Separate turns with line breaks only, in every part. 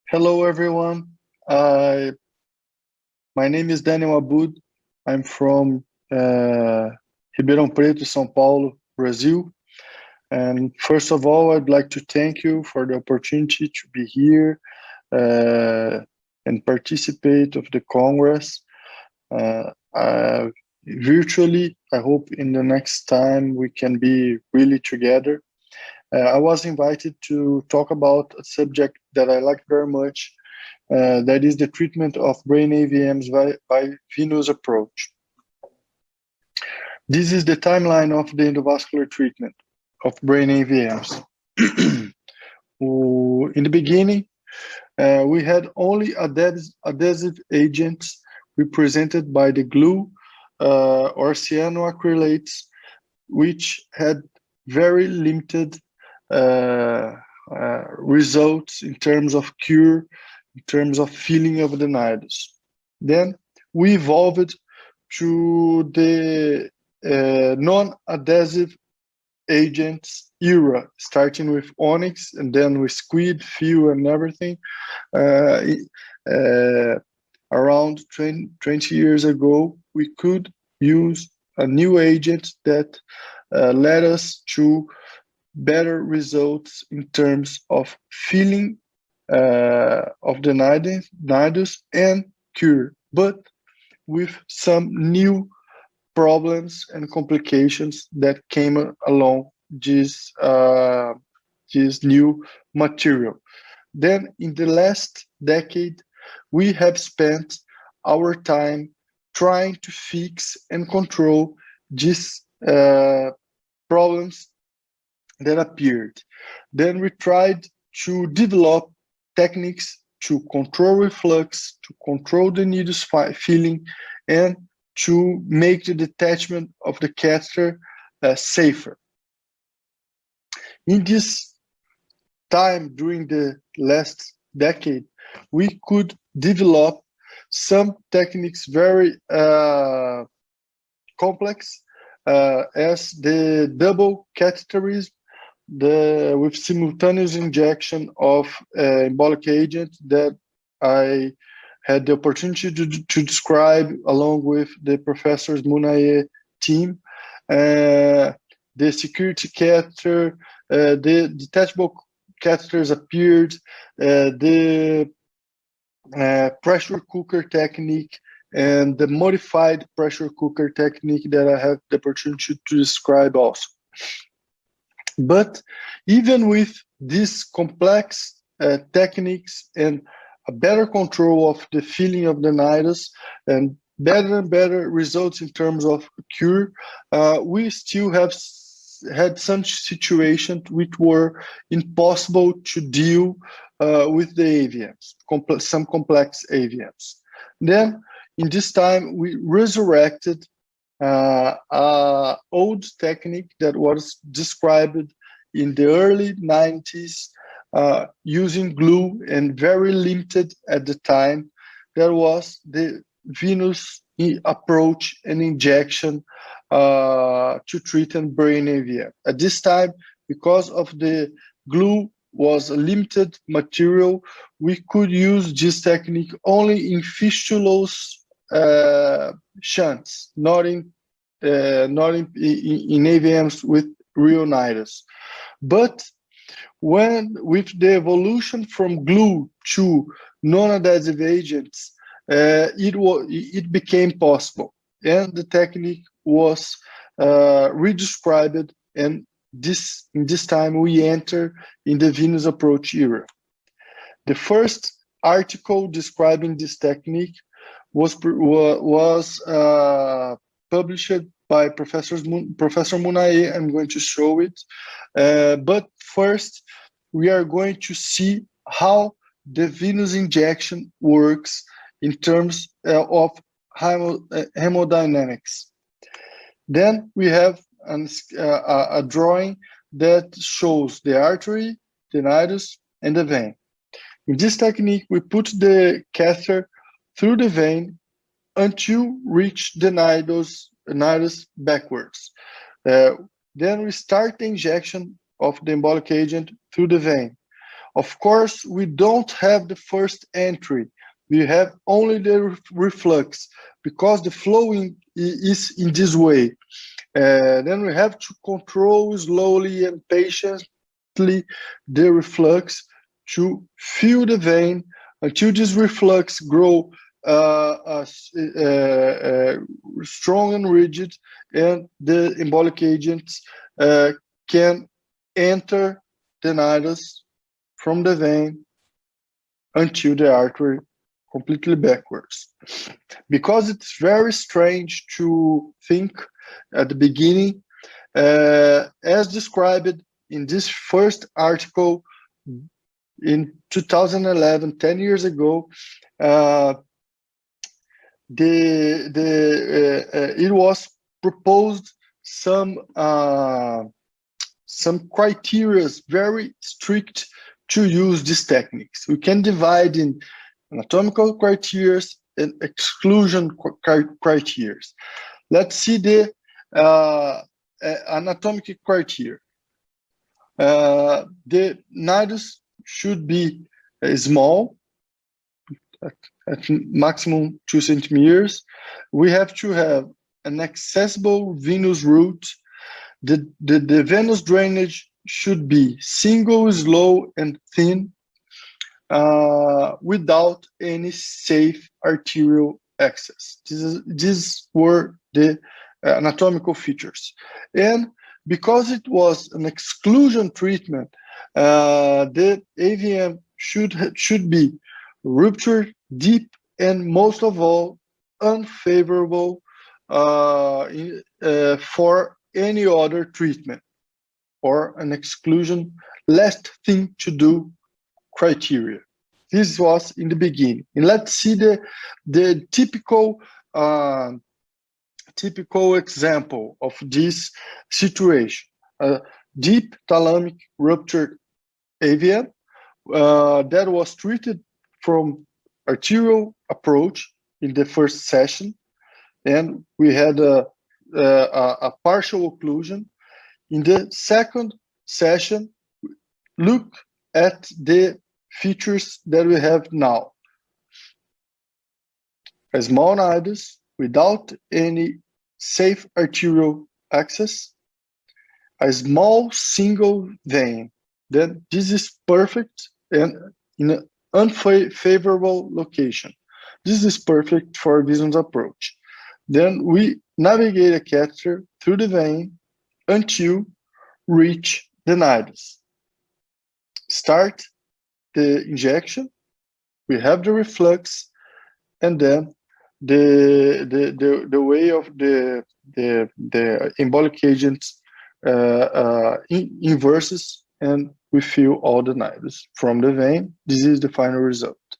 Hello, everyone. My name is Daniel Abud. I'm from Ribeirão Preto, São Paulo, Brazil. And first of all, I'd like to thank you for the opportunity to be here and participate of the Congress. Virtually, I hope in the next time we can be really together. I was invited to talk about a subject that I like very much, that is the treatment of brain AVMs by venous approach. This is the timeline of the endovascular treatment of brain AVMs. In the beginning, we had only adhesive agents represented by the glue or cyanoacrylates, which had very limited results in terms of cure, in terms of filling of the nidus. Then we evolved to the non-adhesive agents era, starting with onyx and then with squid, fuel, and everything. Around 20 years ago, we could use a new agent that led us to better results in terms of filling of the nidus and cure, but with some new problems and complications that came along this new material. Then in the last decade, we have spent our time trying to fix and control these problems that appeared. Then we tried to develop techniques to control reflux, to control the nidus filling, and to make the detachment of the catheter safer. In this time, during the last decade, we could develop some techniques very complex, as the double catheterism, with simultaneous injection of embolic agent that I had the opportunity to describe along with the professors Munaye team. The security catheter, the detachable catheters appeared, the pressure cooker technique, and the modified pressure cooker technique that I have the opportunity to describe also. But even with these complex techniques and a better control of the filling of the nidus and better results in terms of cure, we still have had some situations which were impossible to deal with the AVMs, some complex AVMs. Then in this time, we resurrected old technique that was described in the early 90s using glue and very limited at the time. There was the venous approach and injection to treat and brain AVM. At this time, because of the glue was a limited material, we could use this technique only in fistulous shunts, not in AVMs with real nidus. But with the evolution from glue to non-adhesive agents, it became possible, and the technique was redescribed, and in this time we enter in the venous approach era. The first article describing this technique was published by Professor Munaye. I'm going to show it, but first we are going to see how the venous injection works in terms of hemodynamics. Then we have a drawing that shows the artery, the nidus, and the vein. In this technique, we put the catheter through the vein until reach the nidus backwards. Then we start the injection of the embolic agent through the vein. Of course, we don't have the first entry. We have only the reflux because the flowing is in this way. Then we have to control slowly and patiently the reflux to fill the vein until this reflux grow strong and rigid, and the embolic agents can enter the nidus from the vein until the artery completely backwards. Because it's very strange to think at the beginning, as described in this first article in 2011, 10 years ago, it was proposed some criteria very strict to use these techniques. We can divide in anatomical criteria and exclusion criteria. Let's see the anatomic criteria. The nidus should be small, at maximum 2 centimeters. We have to have an accessible venous route. The venous drainage should be single, slow, and thin, without any safe arterial access. These were the anatomical features. And because it was an exclusion treatment, the AVM should be ruptured, deep, and most of all, unfavorable for any other treatment, or an exclusion last thing to do criteria. This was in the beginning. And let's see the typical example of this situation. Deep thalamic ruptured AVM that was treated from arterial approach in the first session, and we had a partial occlusion. In the second session, look at the features that we have now. A small nidus without any safe arterial access, a small single vein. Then this is perfect and in an unfavorable location. This is perfect for Vison's approach. Then we navigate a catheter through the vein until reach the nidus. Start the injection. We have the reflux, and then the way of the embolic agents inverses, and we fill all the nidus from the vein. This is the final result.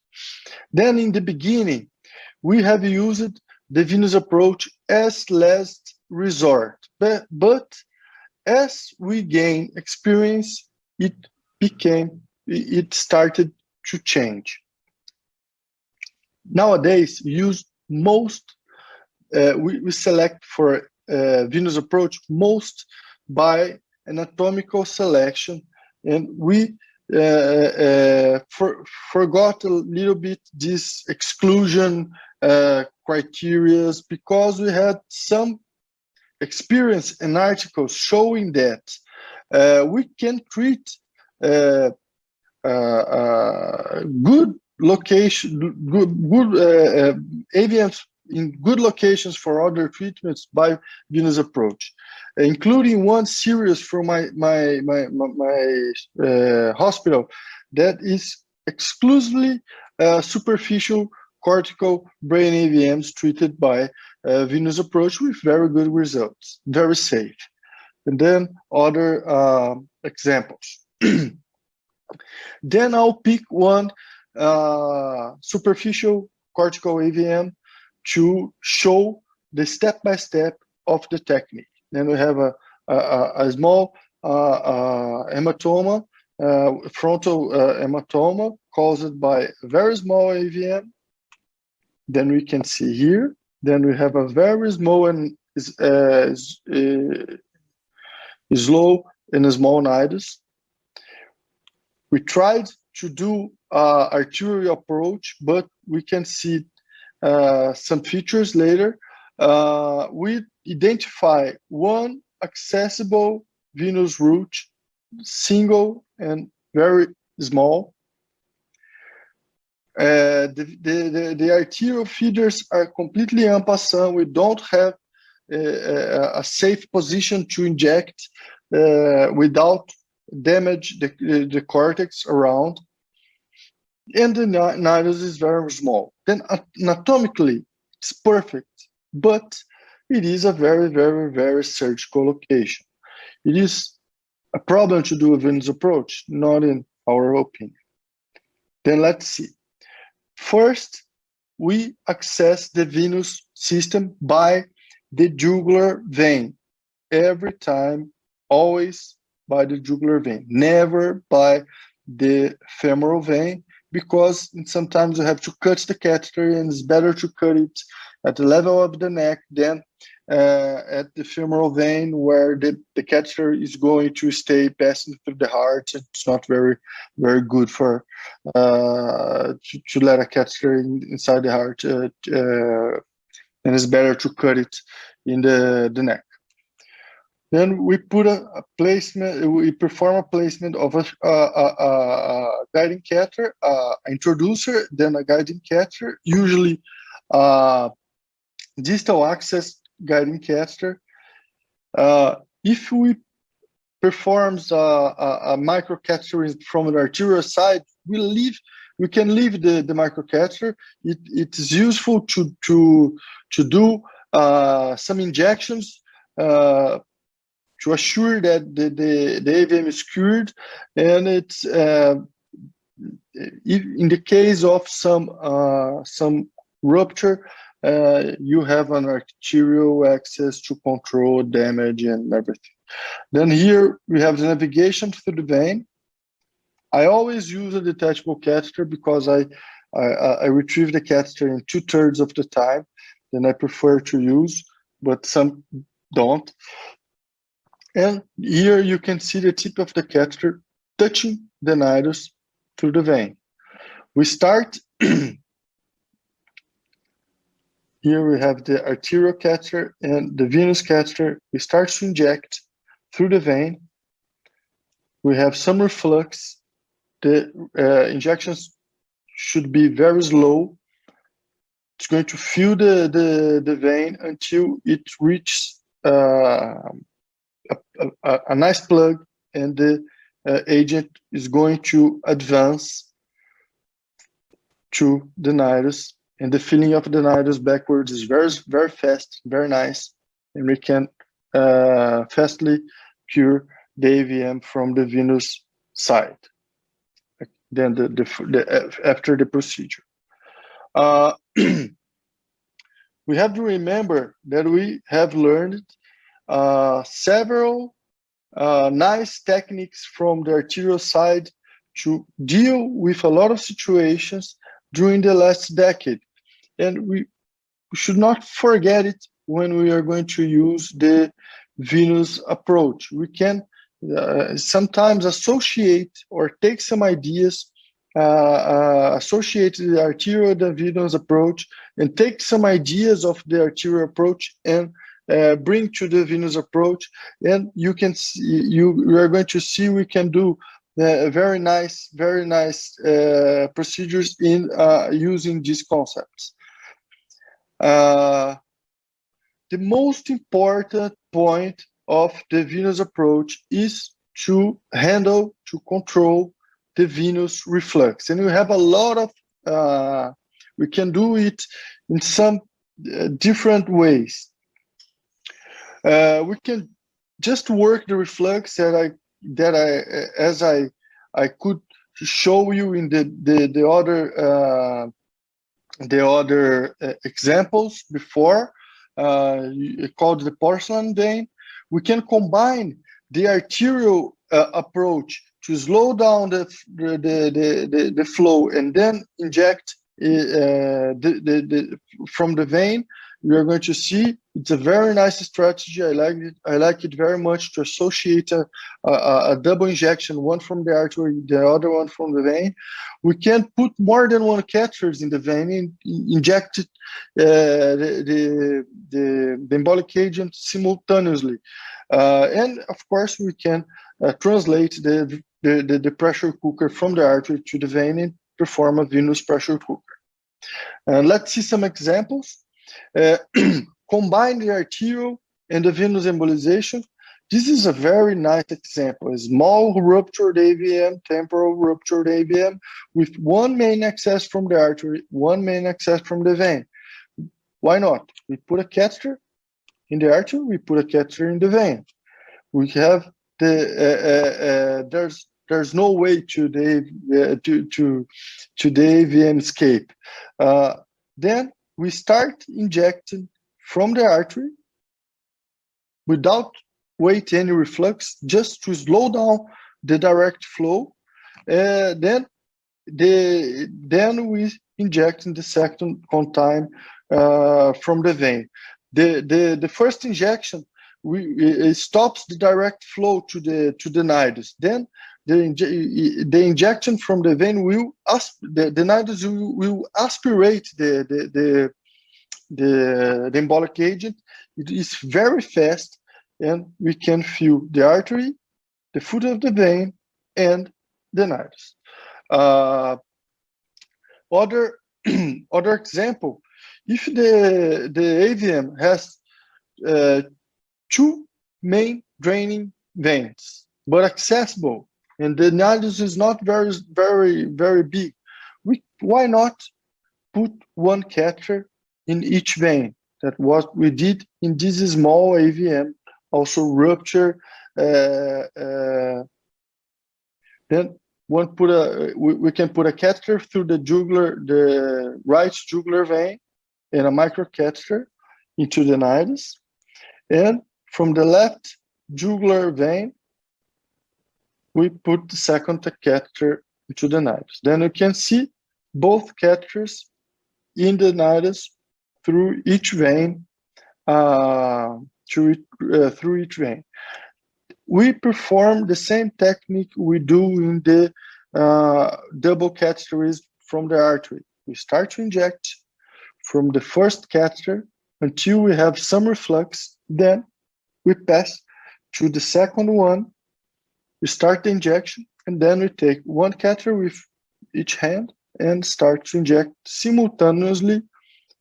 Then in the beginning, we have used the venous approach as last resort, but as we gain experience, it started to change. Nowadays, we use we select for venous approach most by anatomical selection, and we forgot a little bit this exclusion criteria, because we had some experience in articles showing that we can treat good location, good AVMs in good locations for other treatments by venous approach, including one series from my hospital that is exclusively superficial cortical brain AVMs treated by venous approach with very good results, very safe. And then other examples. Then I'll pick one superficial cortical AVM to show the step-by-step of the technique. Then we have a small hematoma, frontal hematoma caused by a very small AVM. Then we can see here. Then we have a very small and slow and a small nidus. We tried to do arterial approach, but we can see some features later. We identify one accessible venous route, single and very small. The arterial feeders are completely en passant. We don't have a safe position to inject without damage the cortex around. And the nidus is very small. Then anatomically, it's perfect, but it is a very, very, very surgical location. It is a problem to do a venous approach, not in our opinion. Then let's see. First, we access the venous system by the jugular vein. Every time, always by the jugular vein, never by the femoral vein, because sometimes you have to cut the catheter, and it's better to cut it at the level of the neck than at the femoral vein, where the catheter is going to stay passing through the heart. It's not very, very good for to let a catheter inside the heart, and it's better to cut it in the neck. Then we put a placement. We perform a placement of a guiding catheter, introducer, then a guiding catheter, usually distal access guiding catheter. If we perform a microcatheter from the arterial side, we can leave the microcatheter. It is useful to do some injections to assure that the AVM is cured, and it's in the case of some rupture, you have an arterial access to control damage and everything. Then here we have the navigation through the vein. I always use a detachable catheter because I retrieve the catheter in 2/3 of the time. Then I prefer to use, but some don't. And here you can see the tip of the catheter touching the nidus through the vein. We start, here we have the arterial catheter and the venous catheter. We start to inject through the vein. We have some reflux. The injections should be very slow. It's going to fill the vein until it reaches a nice plug, and the agent is going to advance to the nidus, and the filling of the nidus backwards is very, very fast, very nice, and we can fastly cure the AVM from the venous side. Then after the procedure, we have to remember that we have learned several nice techniques from the arterial side to deal with a lot of situations during the last decade. And we should not forget it when we are going to use the venous approach. We can sometimes associate or take some ideas, associate the arterial and the venous approach, and take some ideas of the arterial approach and bring to the venous approach, and you can see, you are going to see we can do very nice procedures in using these concepts. The most important point of the venous approach is to control the venous reflux, and we have a lot of we can do it in some different ways. We can just work the reflux as I could show you in the other examples before, called the porcelain vein. We can combine the arterial approach to slow down the flow, and then inject from the vein, we are going to see it's a very nice strategy. I like it very much to associate a double injection, one from the artery, the other one from the vein. We can put more than one catheters in the vein and inject the embolic agent simultaneously. And of course, we can translate the pressure cooker from the artery to the vein and perform a venous pressure cooker. Let's see some examples. Combine the arterial and the venous embolization. This is a very nice example. A small ruptured AVM, temporal ruptured AVM, with one main access from the artery, one main access from the vein. Why not? We put a catheter in the artery, we put a catheter in the vein. We have there's no way to the AVM escape. Then we start injecting from the artery without wait any reflux, just to slow down the direct flow. Then we inject in the second time from the vein. The first injection it stops the direct flow to the nidus. Then the injection from the vein will the nidus will aspirate the embolic agent. It is very fast, and we can feel the artery, the foot of the vein, and the nidus. Other example, if the AVM has two main draining veins, but accessible, and the nidus is not very big, why not put one catheter in each vein? That what we did in this small AVM, also rupture. Then we can put a catheter through the right jugular vein and a microcatheter into the nidus, and from the left jugular vein we put the second catheter into the nidus. Then you can see both catheters in the nidus through each vein, through each vein. We perform the same technique we do in the double catheterism from the artery. We start to inject from the first catheter until we have some reflux. Then we pass to the second one. We start the injection, and then we take one catheter with each hand and start to inject simultaneously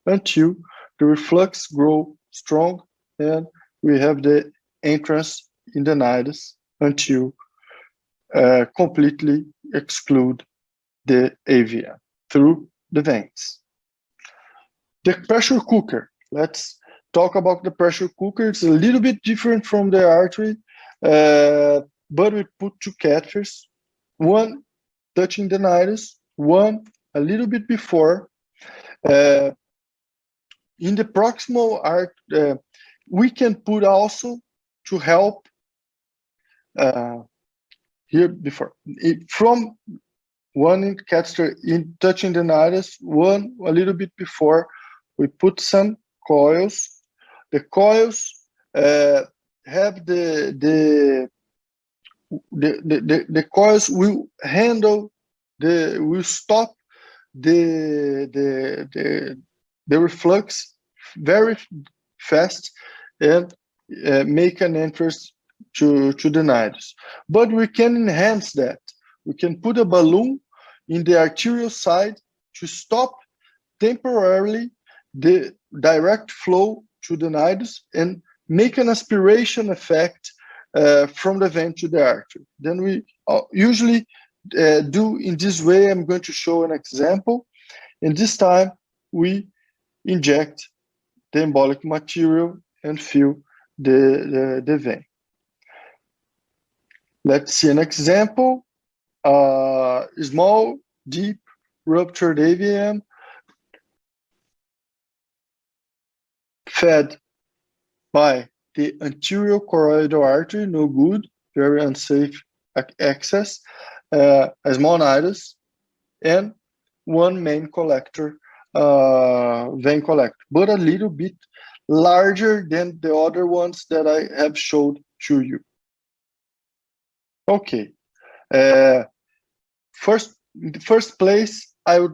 until the reflux grows strong and we have the entrance in the nidus until completely exclude the AVM through the veins. The pressure cooker. Let's talk about the pressure cooker. It's a little bit different from the artery, but we put two catheters, one touching the nidus, one a little bit before. In the proximal arc, we can put also to help here before from one catheter in touching the nidus, one a little bit before. We put some coils. The coils have the coils will handle will stop the reflux very fast and make an entrance to the nidus. But we can enhance that. We can put a balloon in the arterial side to stop temporarily the direct flow to the nidus and make an aspiration effect from the vein to the artery. Then we usually do in this way. I'm going to show an example. And this time we inject the embolic material and fill the vein. Let's see an example. Small, deep, ruptured AVM fed by the anterior choroidal artery, no good, very unsafe access, a small nidus, and one main collector vein collector, but a little bit larger than the other ones that I have showed to you. Okay. In the first place, I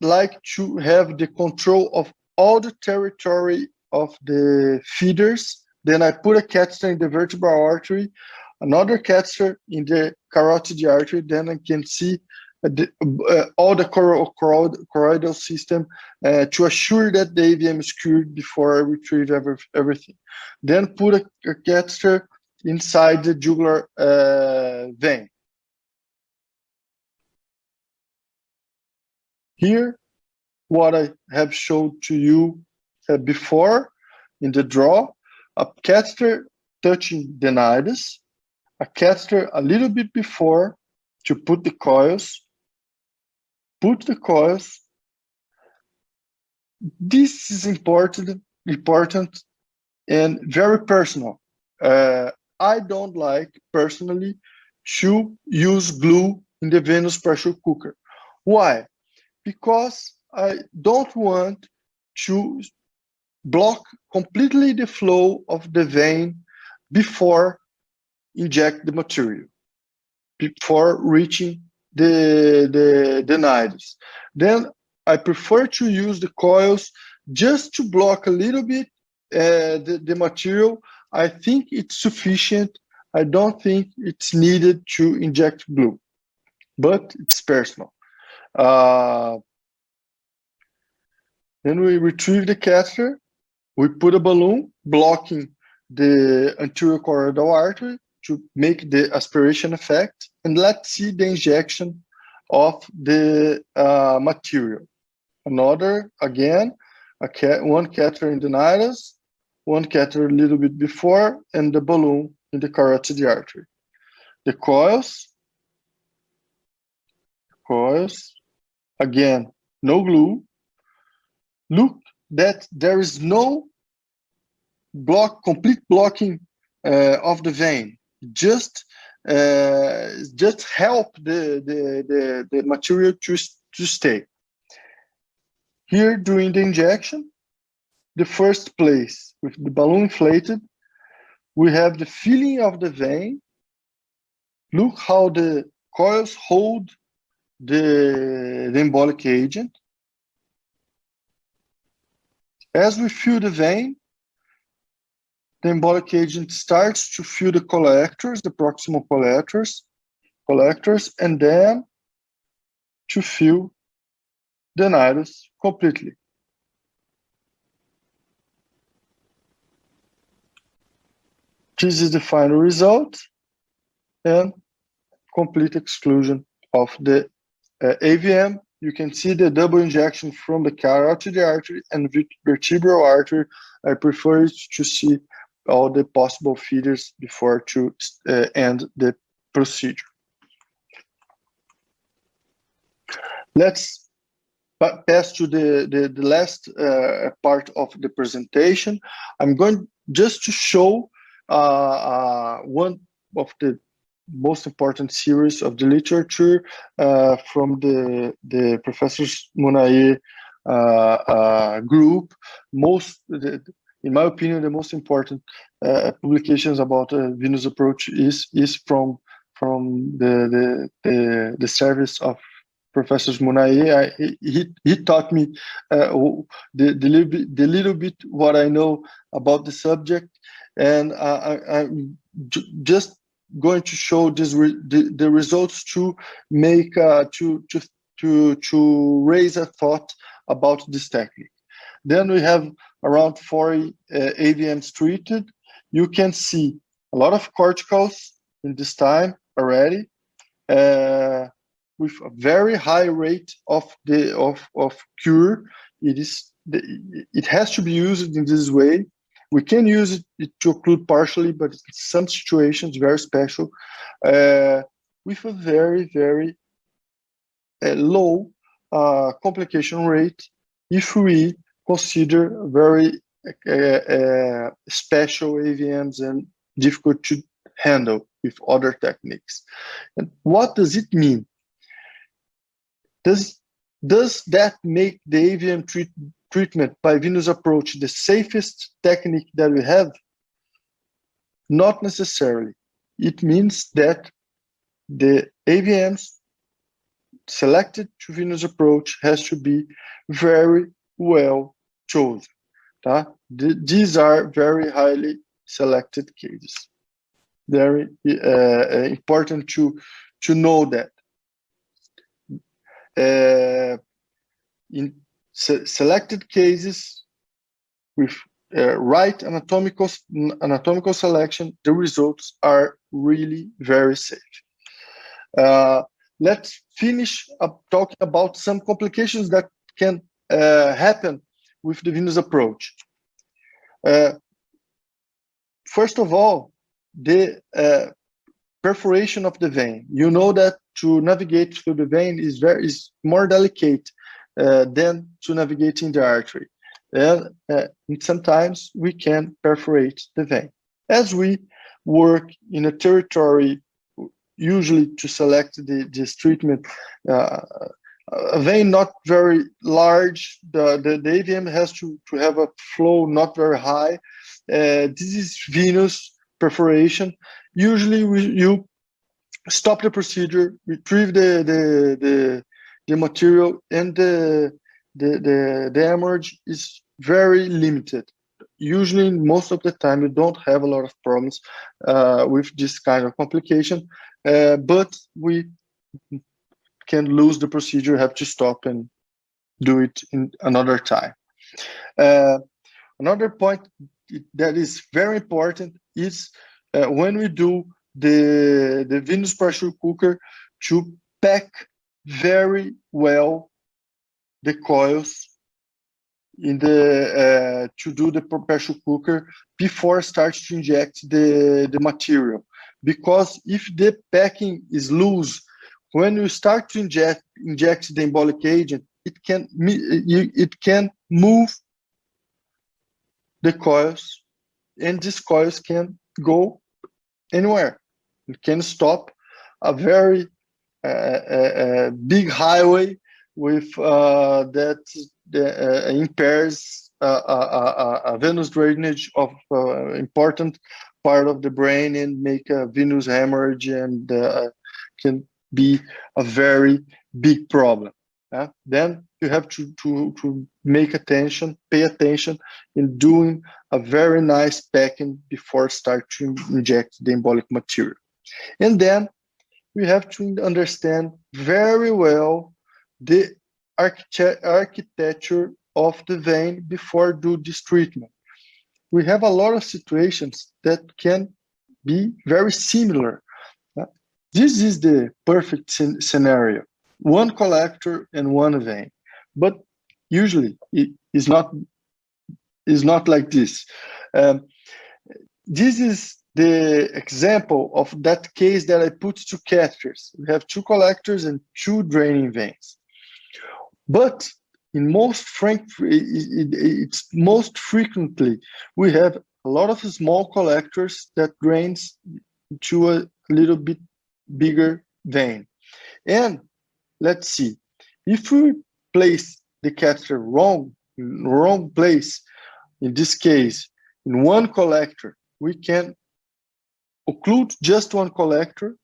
like to have the control of all the territory of the feeders. Then I put a catheter in the vertebral artery, another catheter in the carotid artery. Then I can see all the choroidal system to assure that the AVM is cured before I retrieve everything. Then put a catheter inside the jugular vein. Here, what I have showed to you before in the draw, a catheter touching the nidus, a catheter a little bit before to put the coils, This is important and very personal. I don't like personally to use glue in the venous pressure cooker. Why? Because I don't want to block completely the flow of the vein before inject the material, before reaching the nidus. Then I prefer to use the coils just to block a little bit the material. I think it's sufficient. I don't think it's needed to inject glue, but it's personal. Then we retrieve the catheter. We put a balloon blocking the anterior choroidal artery to make the aspiration effect, and let's see the injection of the material. Another, again, one catheter in the nidus, one catheter a little bit before, and the balloon in the carotid artery. The coils, again, no glue. Look that there is no complete blocking of the vein. Just help the material to stay. Here, during the injection, the first place with the balloon inflated, we have the filling of the vein. Look how the coils hold the embolic agent. As we fill the vein, the embolic agent starts to fill the collectors, the proximal collectors, and then to fill the nidus completely. This is the final result, and complete exclusion of the AVM. You can see the double injection from the carotid artery and vertebral artery. I prefer to see all the possible feeders before to end the procedure. Let's pass to the last part of the presentation. I'm going just to show one of the most important series of the literature from the Professors Munaye group. In my opinion, the most important publications about venous approach is from the service of Professor Munaye. He taught me the little bit what I know about the subject, and I'm just going to show the results to make to raise a thought about this technique. Then we have around 40 AVMs treated. You can see a lot of corticals in this time already, with a very high rate of cure. It has to be used in this way. We can use it to occlude partially, but in some situations, very special, with a very, very low complication rate if we consider very special AVMs and difficult to handle with other techniques. And what does it mean? Does that make the AVM treatment by venous approach the safest technique that we have? Not necessarily. It means that the AVMs selected to venous approach has to be very well chosen. These are very highly selected cases. Very important to know that. In selected cases with right anatomical selection, the results are really very safe. Let's finish up talking about some complications that can happen with the venous approach. First of all, the perforation of the vein. You know that to navigate through the vein is more delicate than to navigate in the artery. And sometimes we can perforate the vein. As we work in a territory, usually to select this treatment, a vein not very large, the AVM has to have a flow not very high. This is venous perforation. Usually you stop the procedure, retrieve the material, and the hemorrhage is very limited. Usually, most of the time, you don't have a lot of problems with this kind of complication, but we can lose the procedure, have to stop and do it in another time. Another point that is very important is when we do the venous pressure cooker, to pack very well the coils in the to do the pressure cooker before start to inject the material, because if the packing is loose, when you start to inject the embolic agent, it can move the coils, and these coils can go anywhere. It can stop a very big highway with that impairs a venous drainage of important part of the brain and make a venous hemorrhage, and can be a very big problem. Then you have to pay attention in doing a very nice packing before start to inject the embolic material. And then we have to understand very well the architecture of the vein before do this treatment. We have a lot of situations that can be very similar. This is the perfect scenario: one collector and one vein. But usually it is not like this. This is the example of that case that I put two catheters. We have two collectors and two draining veins. But in most frequently, we have a lot of small collectors that drains to a little bit bigger vein. And let's see, if we place the catheter wrong place, in this case, in one collector, we can occlude just one collector,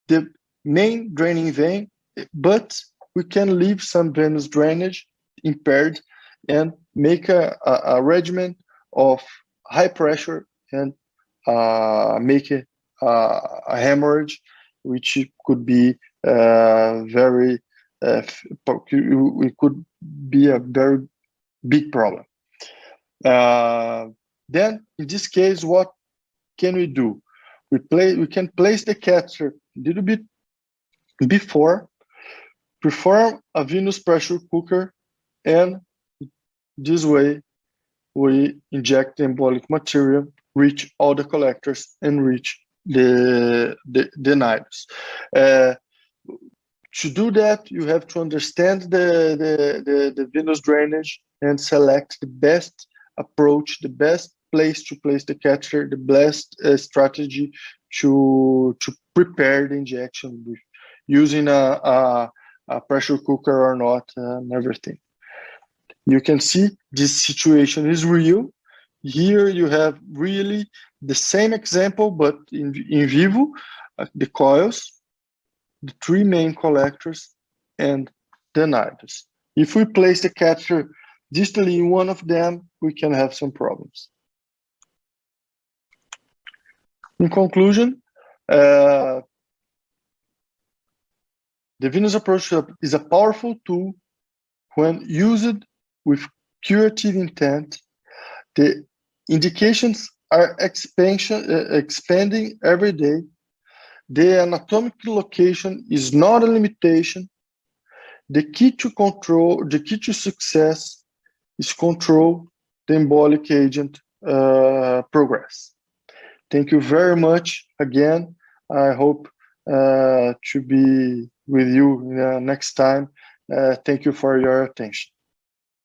the main draining vein, but we can leave some venous drainage impaired and make a regimen of high pressure and make a hemorrhage, which could be it could be a very big problem. Then, in this case, what can we do? We can place the catheter a little bit before, perform a venous pressure cooker, and this way we inject the embolic material, reach all the collectors, and reach the nidus. To do that, you have to understand the venous drainage and select the best approach, the best place to place the catheter, the best strategy to prepare the injection with, using a a pressure cooker or not, and everything. You can see this situation is real. Here you have really the same example, but in vivo, the coils, the three main collectors, and the nidus. If we place the catheter distally in one of them, we can have some problems. In conclusion, the venous approach is a powerful tool when used with curative intent. The indications are expanding every day. The anatomic location is not a limitation. The key to success is control the embolic agent progress. Thank you very much again. I hope to be with you next time. Thank you for your attention.